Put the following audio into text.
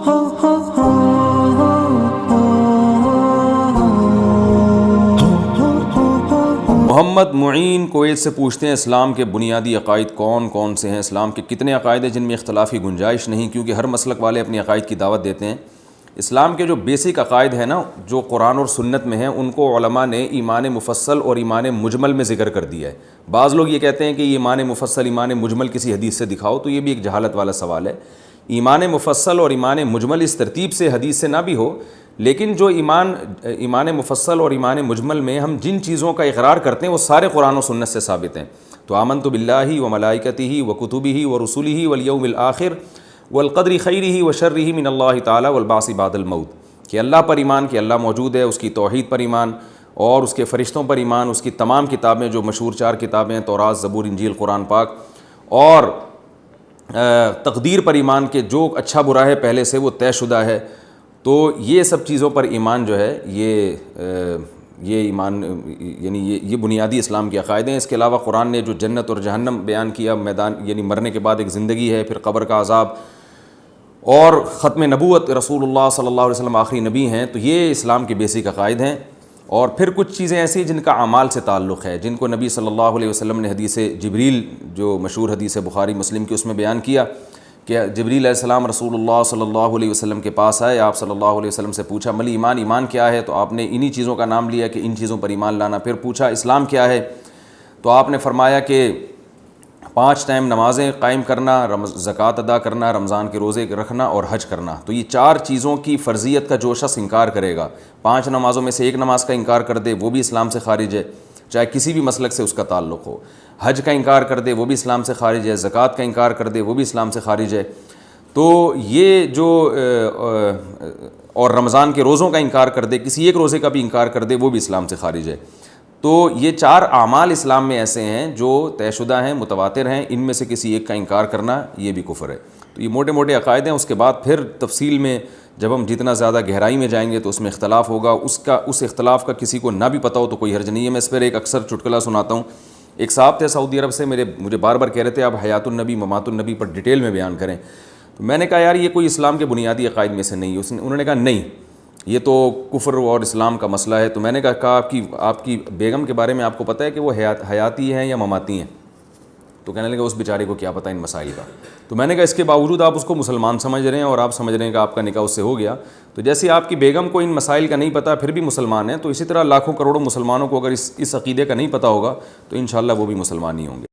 محمد معین Kuwait سے پوچھتے ہیں اسلام کے بنیادی عقائد کون کون سے ہیں؟ اسلام کے کتنے عقائد ہیں جن میں اختلاف کی گنجائش نہیں؟ کیونکہ ہر مسلک والے اپنی عقائد کی دعوت دیتے ہیں۔ اسلام کے جو بیسک عقائد ہیں نا، جو قرآن اور سنت میں ہیں، ان کو علماء نے ایمان مفصل اور ایمان مجمل میں ذکر کر دیا ہے۔ بعض لوگ یہ کہتے ہیں کہ یہ ایمان مفصل ایمان مجمل کسی حدیث سے دکھاؤ، تو یہ بھی ایک جہالت والا سوال ہے۔ ایمان مفصل اور ایمان مجمل اس ترتیب سے حدیث سے نہ بھی ہو، لیکن جو ایمان مفصل اور ایمان مجمل میں ہم جن چیزوں کا اقرار کرتے ہیں وہ سارے قرآن و سنت سے ثابت ہیں۔ تو آمنت باللہ و ملائکتہ و کتبہ و رسلہ والیوم الآخر والقدر خیرہ و شرہ من اللہ تعالی والبعث بعد الموت، کہ اللہ پر ایمان، کہ اللہ موجود ہے، اس کی توحید پر ایمان، اور اس کے فرشتوں پر ایمان، اس کی تمام کتابیں جو مشہور 4 کتابیں تورات، زبور، انجیل، قرآن پاک، اور تقدیر پر ایمان کہ جو اچھا برا ہے پہلے سے وہ طے شدہ ہے۔ تو یہ سب چیزوں پر ایمان جو ہے یہ ایمان، یعنی یہ بنیادی اسلام کے عقائد ہیں۔ اس کے علاوہ قرآن نے جو جنت اور جہنم بیان کیا، میدان یعنی مرنے کے بعد ایک زندگی ہے، پھر قبر کا عذاب، اور ختم نبوت، رسول اللہ صلی اللہ علیہ وسلم آخری نبی ہیں، تو یہ اسلام کے بیسک عقائد ہیں۔ اور پھر کچھ چیزیں ایسی جن کا اعمال سے تعلق ہے، جن کو نبی صلی اللہ علیہ وسلم نے حدیث جبریل، جو مشہور حدیث بخاری مسلم کی، اس میں بیان کیا کہ جبریل علیہ السلام رسول اللہ صلی اللہ علیہ وسلم کے پاس آئے، آپ صلی اللہ علیہ وسلم سے پوچھا ملی ایمان، ایمان کیا ہے؟ تو آپ نے انہی چیزوں کا نام لیا کہ ان چیزوں پر ایمان لانا۔ پھر پوچھا اسلام کیا ہے؟ تو آپ نے فرمایا کہ 5 ٹائم نمازیں قائم کرنا، زکوٰۃ ادا کرنا، رمضان کے روزے رکھنا اور حج کرنا۔ تو یہ 4 چیزوں کی فرضیت کا جو شخص انکار کرے گا، 5 نمازوں میں سے ایک نماز کا انکار کر دے، وہ بھی اسلام سے خارج ہے، چاہے کسی بھی مسلک سے اس کا تعلق ہو۔ حج کا انکار کر دے وہ بھی اسلام سے خارج ہے، زکوٰۃ کا انکار کر دے وہ بھی اسلام سے خارج ہے۔ تو یہ جو اور رمضان کے روزوں کا انکار کر دے، کسی ایک روزے کا بھی انکار کر دے، وہ بھی اسلام سے خارج ہے۔ تو یہ 4 اعمال اسلام میں ایسے ہیں جو طے شدہ ہیں، متواتر ہیں، ان میں سے کسی ایک کا انکار کرنا یہ بھی کفر ہے۔ تو یہ موٹے موٹے عقائد ہیں۔ اس کے بعد پھر تفصیل میں جب ہم جتنا زیادہ گہرائی میں جائیں گے تو اس میں اختلاف ہوگا، اس اختلاف کا کسی کو نہ بھی پتہ ہو تو کوئی حرج نہیں ہے۔ میں اس پر ایک اکثر چٹکلا سناتا ہوں۔ ایک صاحب تھے سعودی عرب سے، مجھے بار بار کہہ رہے تھے آپ حیات النبی ممات النبی پر ڈیٹیل میں بیان کریں۔ تو میں نے کہا یار یہ کوئی اسلام کے بنیادی عقائد میں سے نہیں ہے۔ انہوں نے کہا نہیں، یہ تو کفر اور اسلام کا مسئلہ ہے۔ تو میں نے کہا آپ کی بیگم کے بارے میں آپ کو پتہ ہے کہ وہ حیاتی ہیں یا مماتی ہیں؟ تو کہنے لگا اس بیچارے کو کیا پتہ ان مسائل کا۔ تو میں نے کہا اس کے باوجود آپ اس کو مسلمان سمجھ رہے ہیں اور آپ سمجھ رہے ہیں کہ آپ کا نکاح اس سے ہو گیا، تو جیسے آپ کی بیگم کو ان مسائل کا نہیں پتہ پھر بھی مسلمان ہیں، تو اسی طرح لاکھوں کروڑوں مسلمانوں کو اگر اس عقیدے کا نہیں پتہ ہوگا تو انشاءاللہ وہ بھی مسلمان ہی ہوں گے۔